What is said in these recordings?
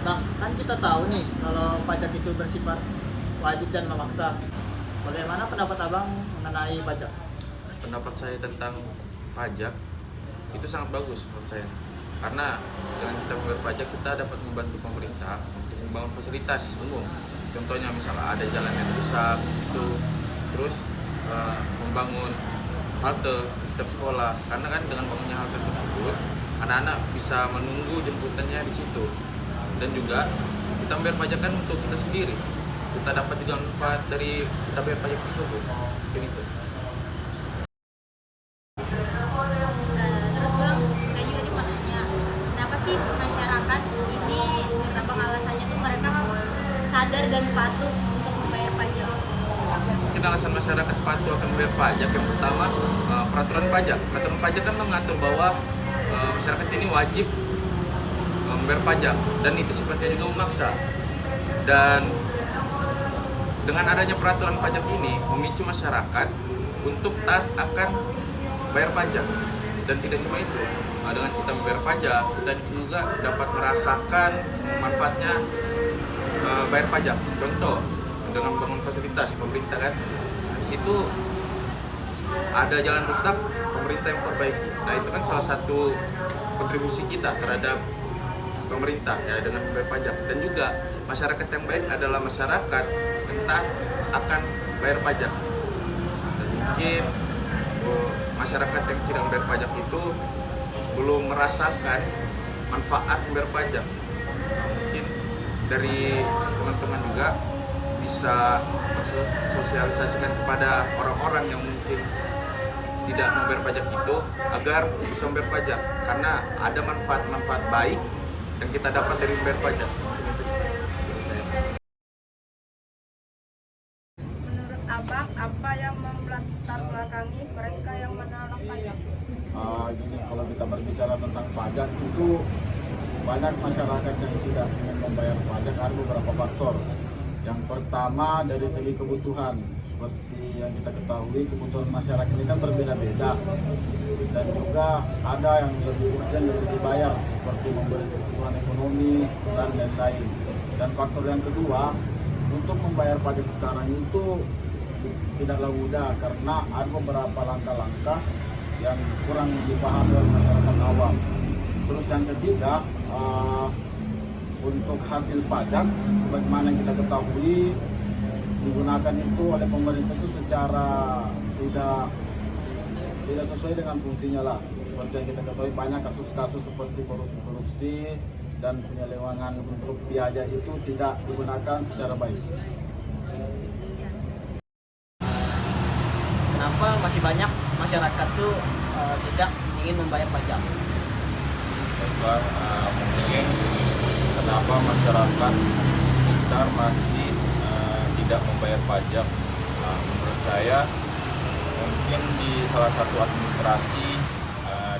Bang, kan kita tahu nih kalau pajak itu bersifat wajib dan memaksa. Bagaimana pendapat Abang mengenai pajak? Pendapat saya tentang pajak itu sangat bagus menurut saya, karena dengan kita membayar pajak kita dapat membantu pemerintah untuk membangun fasilitas umum. Contohnya misalnya ada jalan yang rusak itu, terus membangun halte di setiap sekolah, karena kan dengan bangunnya halte tersebut anak-anak bisa menunggu jemputannya di situ. Dan juga kita bayar pajak kan untuk kita sendiri, kita dapat juga manfaat dari kita bayar pajak tersebut. Begitu. Terus bang, saya juga cuma nanya, kenapa sih masyarakat ini kenapa alasannya tuh mereka sadar dan patuh untuk membayar pajak? Mungkin alasan masyarakat patuh akan membayar pajak yang pertama, peraturan pajak. Peraturan pajak kan mengatur bahwa masyarakat ini wajib membayar pajak, dan itu sifatnya juga memaksa. Dan dengan adanya peraturan pajak ini memicu masyarakat untuk taat akan bayar pajak. Dan tidak cuma itu, dengan kita membayar pajak kita juga dapat merasakan manfaatnya bayar pajak. Contoh, dengan bangun fasilitas pemerintah kan, di situ ada jalan rusak, pemerintah yang perbaiki. Nah itu kan salah satu kontribusi kita terhadap pemerintah ya, dengan membayar pajak. Dan juga masyarakat yang baik adalah masyarakat yang taat akan bayar pajak. Dan mungkin masyarakat yang tidak membayar pajak itu belum merasakan manfaat membayar pajak. Nah, mungkin dari teman-teman juga bisa sosialisasikan kepada orang-orang yang mungkin tidak membayar pajak itu agar bisa membayar pajak, karena ada manfaat-manfaat baik yang kita dapat dari membayar pajak. Itu sih dari saya. Menurut abang, apa yang melatar belakangi mereka yang menolak pajak? Gini, kalau kita berbicara tentang pajak itu banyak masyarakat yang tidak ingin membayar pajak karena beberapa faktor. Yang pertama dari segi kebutuhan, seperti yang kita ketahui kebutuhan masyarakat ini kan berbeda-beda, dan juga ada yang lebih urgent lebih dibayar seperti memberi kebutuhan ekonomi dan lain-lain. Dan faktor yang kedua, untuk membayar pajak sekarang itu tidaklah mudah karena ada beberapa langkah-langkah yang kurang dipahami oleh masyarakat awam. Terus yang ketiga, untuk hasil pajak sebagaimana yang kita ketahui digunakan itu oleh pemerintah itu secara tidak sesuai dengan fungsinya lah. Seperti yang kita ketahui banyak kasus-kasus seperti korupsi dan penyelewengan untuk biaya itu tidak digunakan secara baik. Kenapa masih banyak masyarakat tuh tidak ingin membayar pajak? Mungkin kenapa masyarakat sekitar masih tidak membayar pajak. Menurut saya mungkin di salah satu administrasi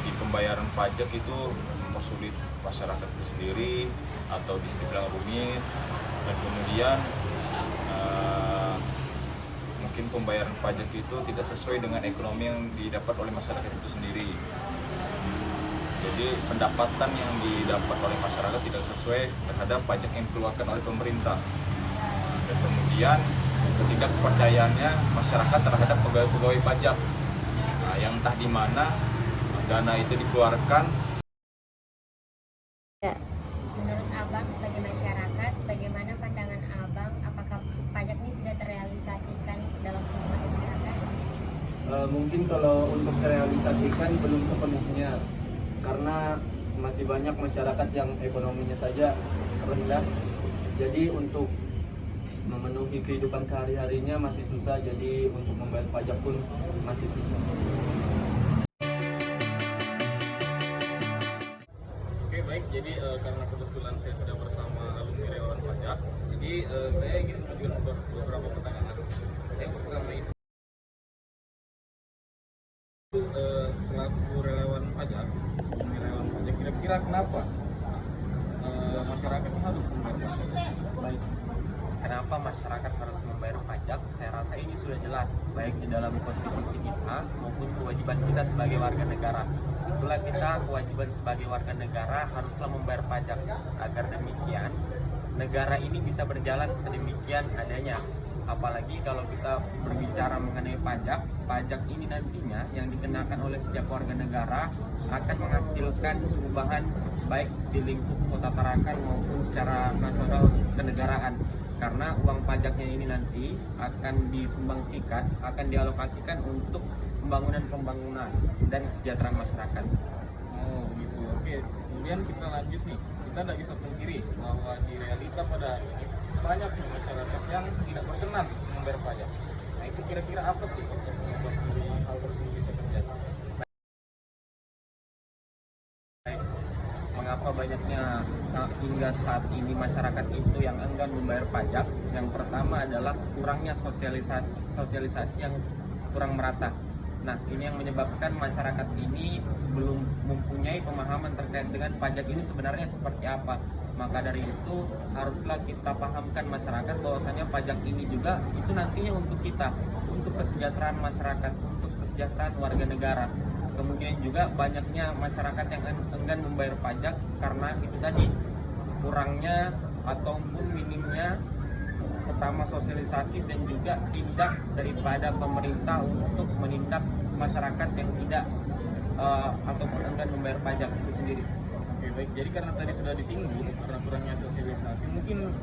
di pembayaran pajak itu mempersulit masyarakat itu sendiri atau bisa dibilang rumit, dan kemudian mungkin pembayaran pajak itu tidak sesuai dengan ekonomi yang didapat oleh masyarakat itu sendiri. Jadi pendapatan yang didapat oleh masyarakat tidak sesuai terhadap pajak yang dikeluarkan oleh pemerintah. Dan kemudian ketidakpercayaannya masyarakat terhadap pegawai-pegawai pajak, yang entah di mana dana itu dikeluarkan. Menurut abang sebagai masyarakat, bagaimana pandangan abang? Apakah pajak ini sudah terrealisasikan dalam kehidupan masyarakat? Mungkin kalau untuk terrealisasikan belum sepenuhnya, karena masih banyak masyarakat yang ekonominya saja rendah. Jadi untuk memenuhi kehidupan sehari-harinya masih susah, jadi untuk membayar pajak pun masih susah. Oke, baik, jadi karena kebetulan saya sudah bersama alumni relawan pajak, jadi saya ingin mengajukan beberapa pertanyaan. Yang pertama itu selaku relawan pajak, kira-kira kenapa masyarakat harus membayar pajak? Baik, kenapa masyarakat harus membayar pajak? Saya rasa ini sudah jelas, baik di dalam konstitusi kita maupun kewajiban kita sebagai warga negara. itulah kita kewajiban sebagai warga negara haruslah membayar pajak agar demikian negara ini bisa berjalan sedemikian adanya. Apalagi kalau kita berbicara mengenai pajak ini nantinya yang dikenakan oleh setiap warga negara akan menghasilkan perubahan baik di lingkup Kota Tarakan maupun secara nasional kenegaraan. Karena uang pajaknya ini nanti akan disumbangsikan, akan dialokasikan untuk pembangunan dan kesejahteraan masyarakat. Oh begitu, oke. Kemudian kita lanjut nih, kita tidak bisa pungkiri bahwa di realita pada hari ini banyak nih masyarakat yang tidak berkenan membayar pajak. Nah itu kira-kira apa sih untuk membuat hal tersebut bisa terjadi? Mengapa banyaknya hingga saat ini masyarakat itu yang enggan membayar pajak? Yang pertama adalah kurangnya sosialisasi yang kurang merata. Nah, ini yang menyebabkan masyarakat ini belum mempunyai pemahaman terkait dengan pajak ini sebenarnya seperti apa. Maka dari itu haruslah kita pahamkan masyarakat bahwasanya pajak ini juga itu nantinya untuk kita, untuk kesejahteraan masyarakat, untuk kesejahteraan warga negara. Kemudian juga banyaknya masyarakat yang enggan membayar pajak karena itu tadi kurangnya ataupun minimnya pertama sosialisasi dan juga tindak daripada pemerintah untuk menindak masyarakat yang tidak ataupun enggan membayar pajak itu sendiri. Oke baik, jadi karena tadi sudah disinggung karena kurangnya sosialisasi, mungkin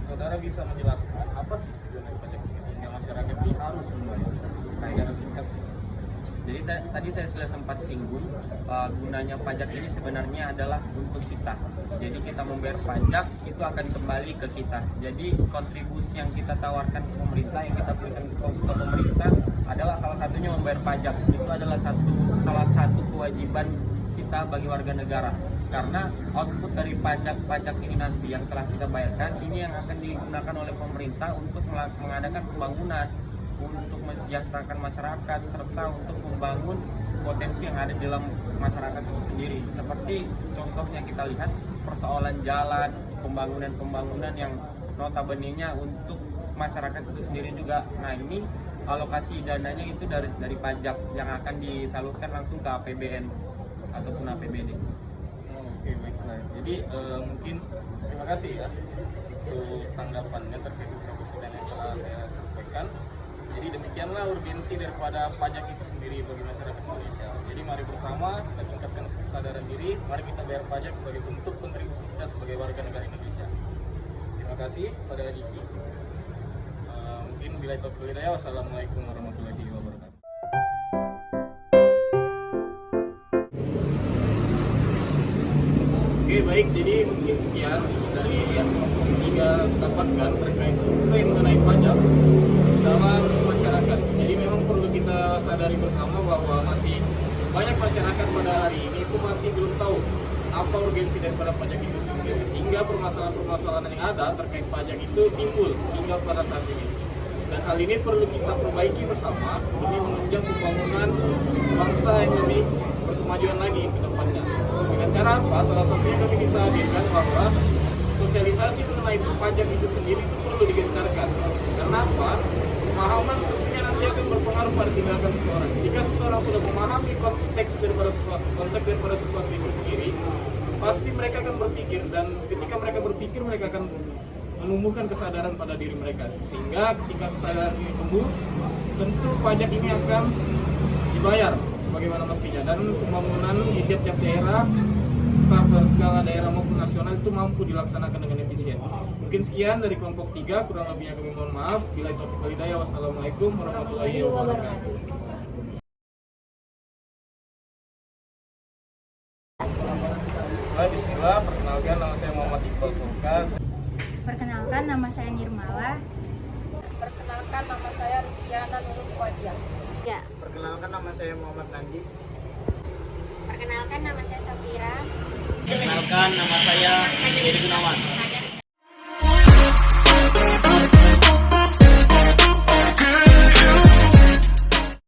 saudara bisa menjelaskan apa sih tujuan dari pajak ini sehingga masyarakat ini harus membayar? Nah, secara singkat sih. Jadi tadi saya sudah sempat singgung gunanya pajak ini sebenarnya adalah untuk kita. Jadi kita membayar pajak itu akan kembali ke kita. Jadi kontribusi yang kita tawarkan ke pemerintah, yang kita berikan ke pemerintah adalah salah satunya membayar pajak. Itu adalah salah satu kewajiban kita bagi warga negara. Karena output dari pajak ini nanti yang telah kita bayarkan ini yang akan digunakan oleh pemerintah untuk mengadakan pembangunan, untuk mensejahterakan masyarakat serta untuk membangun potensi yang ada di dalam masyarakat itu sendiri. Seperti contohnya kita lihat persoalan jalan, pembangunan yang notabene-nya untuk masyarakat itu sendiri juga. Nah, ini alokasi dananya itu dari pajak yang akan disalurkan langsung ke APBN ataupun APBD. Oke baiklah. Jadi mungkin terima kasih ya untuk tanggapannya terkait beberapa pertanyaan yang telah saya sampaikan. Jadi demikianlah urgensi daripada pajak itu sendiri bagi masyarakat Indonesia. Jadi mari bersama kita tingkatkan kesadaran diri, mari kita bayar pajak sebagai bentuk kontribusi kita sebagai warga negara Indonesia. Terima kasih pada Diki. Mungkin bila itu hidayah. Wassalamualaikum warahmatullahi wabarakatuh. Oke baik, jadi mungkin sekian dari yang kita dapatkan terkait survei mengenai pajak dalam masyarakat. Jadi memang perlu kita sadari bersama bahwa masih banyak masyarakat pada hari ini itu masih belum tahu apa urgensi daripada pajak itu sendiri, sehingga permasalahan-permasalahan yang ada terkait pajak itu timbul hingga pada saat ini. Dan hal ini perlu kita perbaiki bersama demi menunjang pembangunan bangsa yang lebih berkemajuan lagi ke depannya. Dengan cara apa? Salah satunya kami bisa hadirkan bahwa sosialisasi mengenai pajak itu sendiri itu perlu digencarkan. Karena apa? Pemahaman tentunya nanti akan berpengaruh pada tindakan seseorang. Jika seseorang sudah memahami konteks daripada sesuatu, konsep daripada sesuatu itu sendiri, pasti mereka akan berpikir, dan ketika mereka berpikir mereka akan menumbuhkan kesadaran pada diri mereka. Sehingga ketika kesadaran ini tumbuh, tentu pajak ini akan dibayar sebagaimana mestinya, dan pembangunan di tiap-tiap daerah, pada skala daerah maupun nasional itu mampu dilaksanakan dengan efisien. Mungkin sekian dari kelompok 3, kurang lebihnya kami mohon maaf. Bila itu hidayah, wassalamualaikum warahmatullahi wabarakatuh. Bismillah, perkenalkan nama saya Muhammad Iqbal Fulkas. Perkenalkan, nama saya Nirmala. Perkenalkan, nama saya Rizkyana Nurul Wajah. Ya. Perkenalkan, nama saya Muhammad Nandi. Perkenalkan, nama saya Safira. Perkenalkan, nama saya Heri Gunawan.